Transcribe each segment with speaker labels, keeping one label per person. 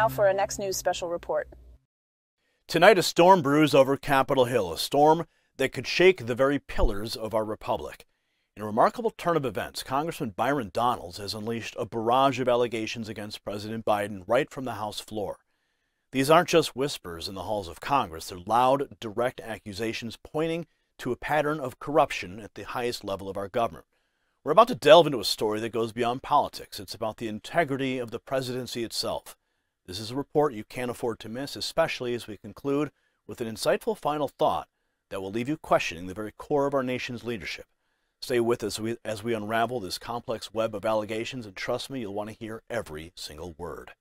Speaker 1: for a Next News special report.
Speaker 2: Tonight, a storm brews over Capitol Hill, a storm that could shake the very pillars of our republic. In a remarkable turn of events, Congressman Byron Donalds has unleashed a barrage of allegations against President Biden right from the House floor. These aren't just whispers in the halls of Congress. They're loud, direct accusations pointing to a pattern of corruption at the highest level of our government. We're about to delve into a story that goes beyond politics. It's about the integrity of the presidency itself. This is a report you can't afford to miss, especially as we conclude with an insightful final thought that will leave you questioning the very core of our nation's leadership. Stay with us as we unravel this complex web of allegations, and trust me, you'll want to hear every single word.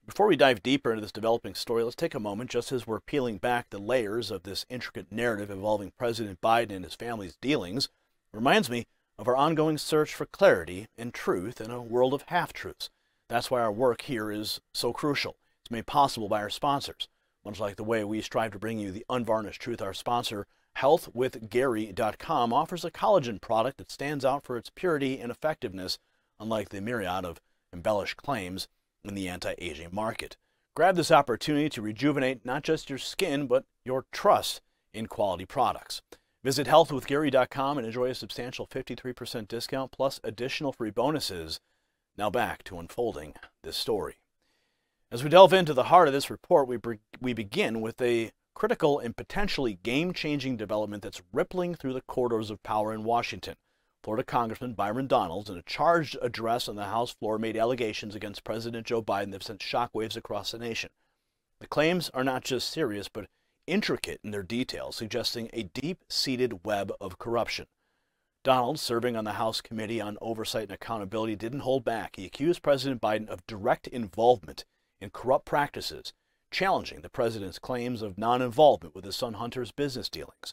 Speaker 2: Before we dive deeper into this developing story, let's take a moment, just as we're peeling back the layers of this intricate narrative involving President Biden and his family's dealings. It reminds me of our ongoing search for clarity and truth in a world of half-truths. That's why our work here is so crucial. It's made possible by our sponsors. Much like the way we strive to bring you the unvarnished truth, our sponsor, healthwithgary.com, offers a collagen product that stands out for its purity and effectiveness, unlike the myriad of embellished claims in the anti-aging market. Grab this opportunity to rejuvenate not just your skin, but your trust in quality products. Visit healthwithgary.com and enjoy a substantial 53% discount plus additional free bonuses. Now back to unfolding this story. As we delve into the heart of this report, we begin with a critical and potentially game-changing development that's rippling through the corridors of power in Washington. Florida Congressman Byron Donalds, in a charged address on the House floor, made allegations against President Joe Biden that have sent shockwaves across the nation. The claims are not just serious, but intricate in their details, suggesting a deep-seated web of corruption. Donalds, serving on the House Committee on Oversight and Accountability, didn't hold back. He accused President Biden of direct involvement in corrupt practices, challenging the president's claims of non-involvement with his son Hunter's business dealings.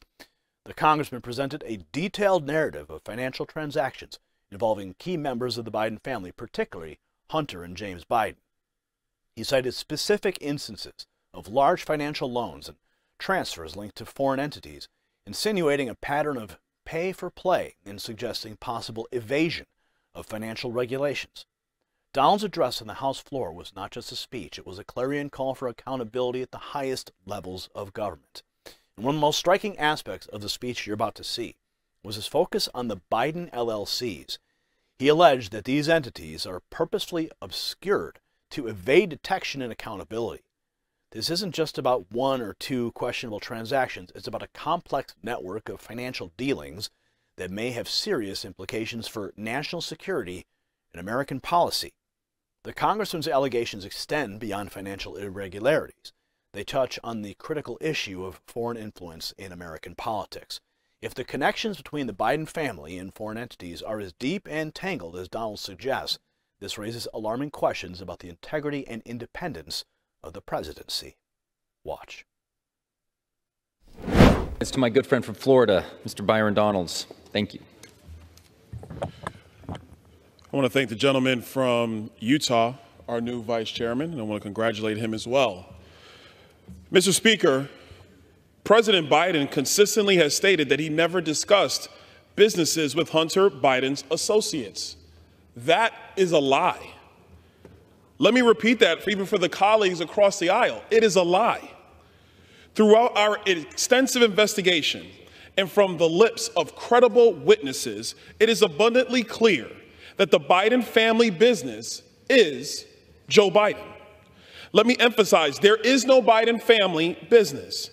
Speaker 2: The congressman presented a detailed narrative of financial transactions involving key members of the Biden family, particularly Hunter and James Biden. He cited specific instances of large financial loans and transfers linked to foreign entities, insinuating a pattern of pay for play and suggesting possible evasion of financial regulations. Donalds' address on the House floor was not just a speech, it was a clarion call for accountability at the highest levels of government. And one of the most striking aspects of the speech you're about to see was his focus on the Biden LLCs. He alleged that these entities are purposefully obscured to evade detection and accountability. This isn't just about one or two questionable transactions. It's about a complex network of financial dealings that may have serious implications for national security and American policy. The congressman's allegations extend beyond financial irregularities. They touch on the critical issue of foreign influence in American politics. If the connections between the Biden family and foreign entities are as deep and tangled as Donald suggests, this raises alarming questions about the integrity and independence of the presidency. Watch.
Speaker 3: It's to my good friend from Florida, Mr. Byron Donalds. Thank you.
Speaker 4: I want to thank the gentleman from Utah, our new vice chairman, and I want to congratulate him as well. Mr. Speaker, President Biden consistently has stated that he never discussed businesses with Hunter Biden's associates. That is a lie. Let me repeat that even for the colleagues across the aisle. It is a lie. Throughout our extensive investigation and from the lips of credible witnesses, it is abundantly clear that the Biden family business is Joe Biden. Let me emphasize, there is no Biden family business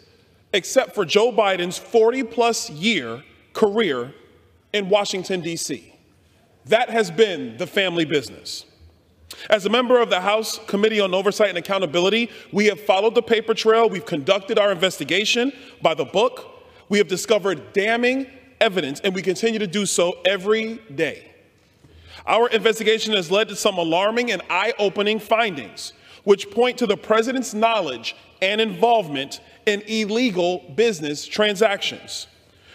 Speaker 4: except for Joe Biden's 40-plus year career in Washington, D.C. That has been the family business. As a member of the House Committee on Oversight and Accountability, we have followed the paper trail. We've conducted our investigation by the book. We have discovered damning evidence, and we continue to do so every day. Our investigation has led to some alarming and eye-opening findings, which point to the president's knowledge and involvement in illegal business transactions.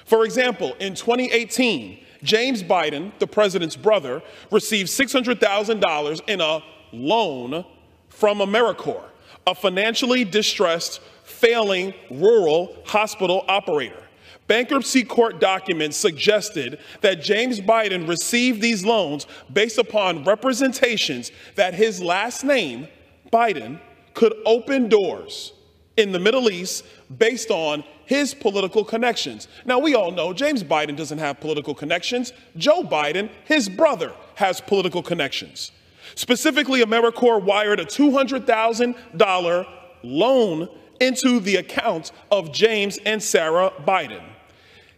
Speaker 4: For example, in 2018, James Biden, the president's brother, received $600,000 in a loan from AmeriCorps, a financially distressed, failing rural hospital operator. Bankruptcy court documents suggested that James Biden received these loans based upon representations that his last name, Biden, could open doors in the Middle East based on his political connections. Now, we all know James Biden doesn't have political connections. Joe Biden, his brother, has political connections. Specifically, AmeriCorps wired a $200,000 loan into the account of James and Sarah Biden.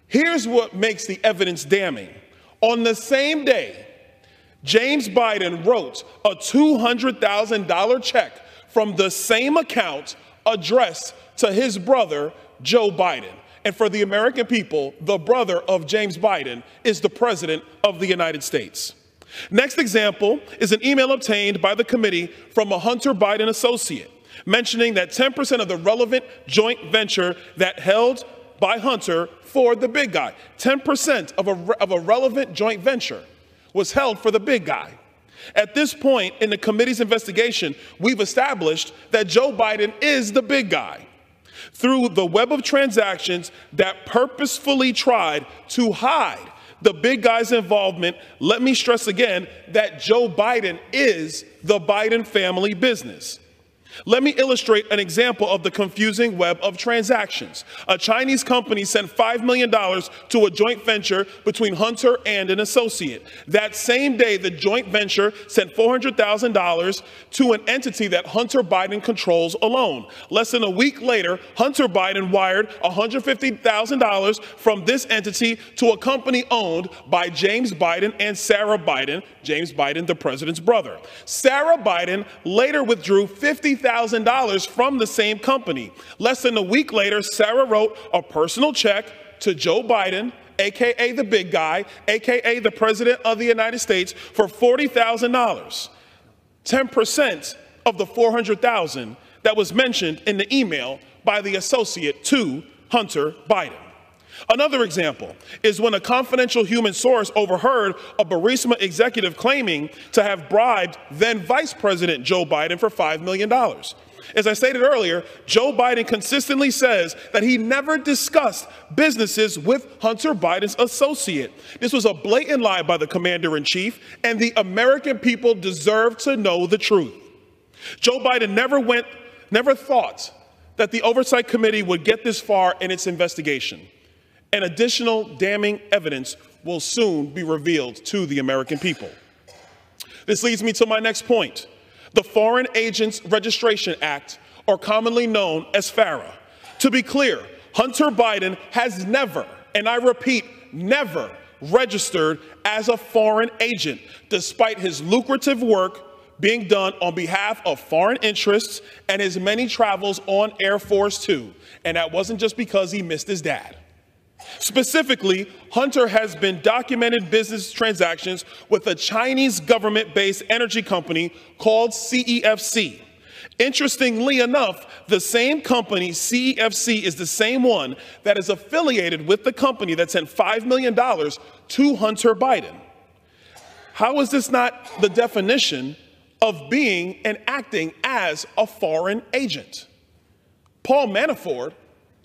Speaker 4: Here's what makes the evidence damning. On the same day, James Biden wrote a $200,000 check from the same account addressed to his brother, Joe Biden. And for the American people, the brother of James Biden is the President of the United States. Next example is an email obtained by the committee from a Hunter Biden associate, mentioning that 10% of the relevant joint venture that held by Hunter for the big guy, 10% of a relevant joint venture was held for the big guy. At this point in the committee's investigation, we've established that Joe Biden is the big guy. Through the web of transactions that purposefully tried to hide the big guy's involvement, let me stress again that Joe Biden is the Biden family business. Let me illustrate an example of the confusing web of transactions. A Chinese company sent $5 million to a joint venture between Hunter and an associate. That same day, the joint venture sent $400,000 to an entity that Hunter Biden controls alone. Less than a week later, Hunter Biden wired $150,000 from this entity to a company owned by James Biden and Sarah Biden, James Biden, the president's brother. Sarah Biden later withdrew $50,000 from the same company. Less than a week later, Sarah wrote a personal check to Joe Biden, aka the big guy, aka the President of the United States, for $40,000. 10% of the $400,000 that was mentioned in the email by the associate to Hunter Biden. Another example is when a confidential human source overheard a Burisma executive claiming to have bribed then Vice President Joe Biden for $5 million. As I stated earlier, Joe Biden consistently says that he never discussed businesses with Hunter Biden's associate. This was a blatant lie by the commander-in-chief, and the American people deserve to know the truth. Joe Biden never thought that the Oversight Committee would get this far in its investigation. And additional damning evidence will soon be revealed to the American people. This leads me to my next point. The Foreign Agents Registration Act, or commonly known as FARA. To be clear, Hunter Biden has never, and I repeat, never registered as a foreign agent, despite his lucrative work being done on behalf of foreign interests and his many travels on Air Force Two. And that wasn't just because he missed his dad. Specifically, Hunter has been documented business transactions with a Chinese government-based energy company called CEFC. Interestingly enough, the same company, CEFC, is the same one that is affiliated with the company that sent $5 million to Hunter Biden. How is this not the definition of being and acting as a foreign agent? Paul Manafort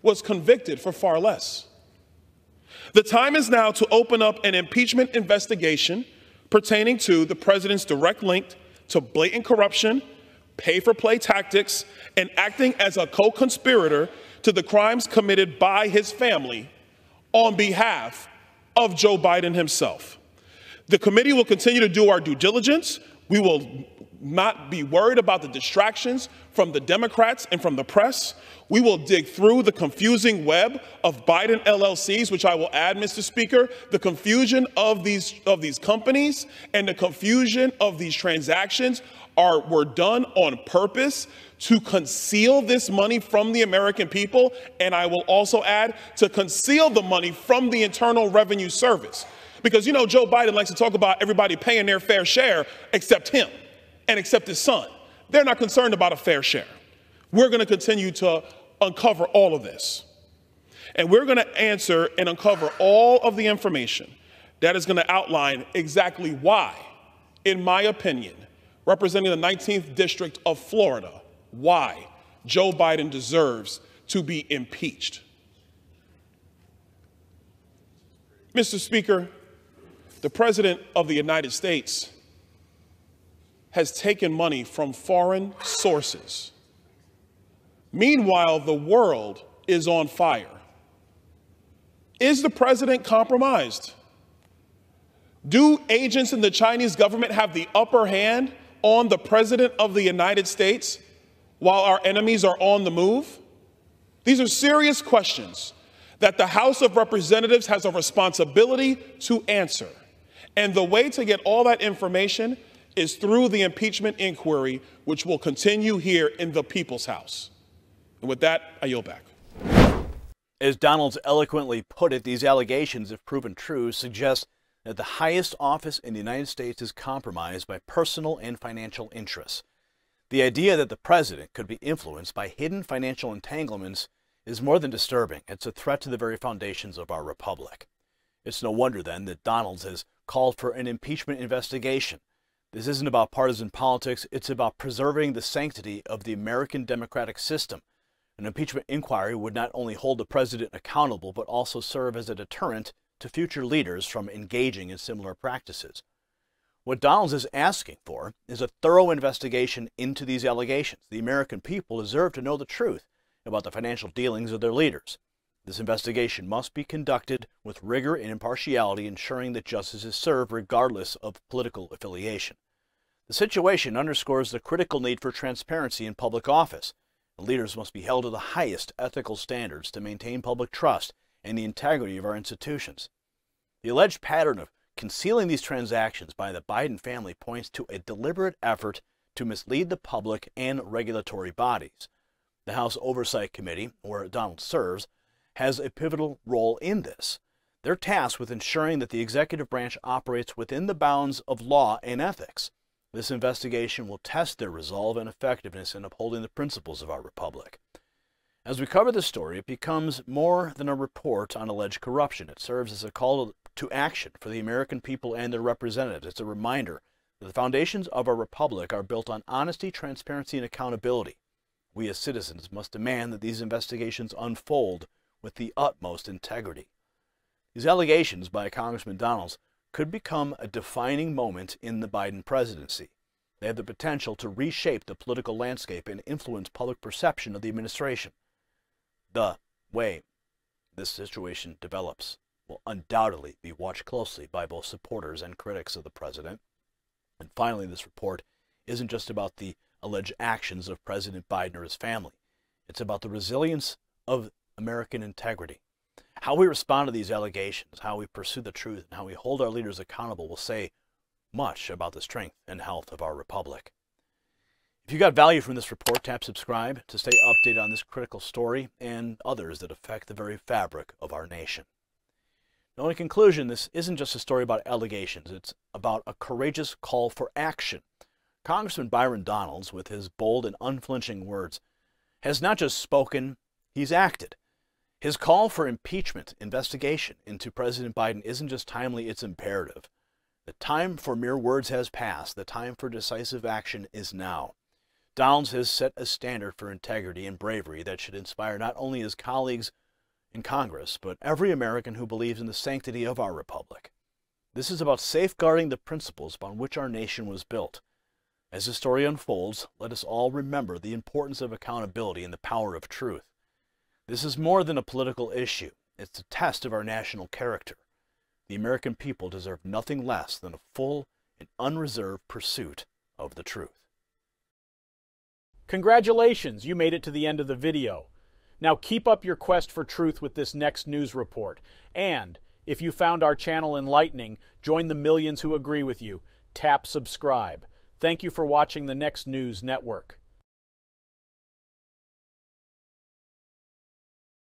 Speaker 4: was convicted for far less. The time is now to open up an impeachment investigation pertaining to the president's direct link to blatant corruption, pay-for-play tactics, and acting as a co-conspirator to the crimes committed by his family on behalf of Joe Biden himself. The committee will continue to do our due diligence. We will not be worried about the distractions from the Democrats and from the press. We will dig through the confusing web of Biden LLCs, which I will add, Mr. Speaker, the confusion of these companies and the confusion of these transactions were done on purpose to conceal this money from the American people. And I will also add to conceal the money from the Internal Revenue Service. Because, you know, Joe Biden likes to talk about everybody paying their fair share except him and except his son. They're not concerned about a fair share. We're going to continue to uncover all of this. And we're going to answer and uncover all of the information that is going to outline exactly why, in my opinion, representing the 19th District of Florida, why Joe Biden deserves to be impeached. Mr. Speaker, the President of the United States has taken money from foreign sources Meanwhile, the world is on fire. Is the president compromised? Do agents in the Chinese government have the upper hand on the president of the United States while our enemies are on the move? These are serious questions that the House of Representatives has a responsibility to answer. And the way to get all that information is through the impeachment inquiry, which will continue here in the People's House. And with that, I yield back.
Speaker 2: As Donalds eloquently put it, these allegations, if proven true, suggest that the highest office in the United States is compromised by personal and financial interests. The idea that the president could be influenced by hidden financial entanglements is more than disturbing. It's a threat to the very foundations of our republic. It's no wonder, then, that Donalds has called for an impeachment investigation. This isn't about partisan politics. It's about preserving the sanctity of the American democratic system. An impeachment inquiry would not only hold the president accountable, but also serve as a deterrent to future leaders from engaging in similar practices. What Donalds is asking for is a thorough investigation into these allegations. The American people deserve to know the truth about the financial dealings of their leaders. This investigation must be conducted with rigor and impartiality, ensuring that justice is served regardless of political affiliation. The situation underscores the critical need for transparency in public office. The leaders must be held to the highest ethical standards to maintain public trust and the integrity of our institutions. The alleged pattern of concealing these transactions by the Biden family points to a deliberate effort to mislead the public and regulatory bodies. The House Oversight Committee, where Donalds serves, has a pivotal role in this. They're tasked with ensuring that the executive branch operates within the bounds of law and ethics. This investigation will test their resolve and effectiveness in upholding the principles of our republic. As we cover this story, it becomes more than a report on alleged corruption. It serves as a call to action for the American people and their representatives. It's a reminder that the foundations of our republic are built on honesty, transparency, and accountability. We as citizens must demand that these investigations unfold with the utmost integrity. These allegations by Congressman Donalds could become a defining moment in the Biden presidency. They have the potential to reshape the political landscape and influence public perception of the administration. The way this situation develops will undoubtedly be watched closely by both supporters and critics of the president. And finally, this report isn't just about the alleged actions of President Biden or his family. It's about the resilience of American integrity. How we respond to these allegations, how we pursue the truth, and how we hold our leaders accountable will say much about the strength and health of our republic. If you got value from this report, tap subscribe to stay updated on this critical story and others that affect the very fabric of our nation. Now, in conclusion, this isn't just a story about allegations. It's about a courageous call for action. Congressman Byron Donalds, with his bold and unflinching words, has not just spoken, he's acted. His call for impeachment investigation into President Biden isn't just timely, it's imperative. The time for mere words has passed. The time for decisive action is now. Donalds has set a standard for integrity and bravery that should inspire not only his colleagues in Congress, but every American who believes in the sanctity of our republic. This is about safeguarding the principles upon which our nation was built. As the story unfolds, let us all remember the importance of accountability and the power of truth. This is more than a political issue. It's a test of our national character. The American people deserve nothing less than a full and unreserved pursuit of the truth.
Speaker 1: Congratulations, you made it to the end of the video. Now keep up your quest for truth with this next news report. And if you found our channel enlightening, join the millions who agree with you. Tap subscribe. Thank you for watching the Next News Network.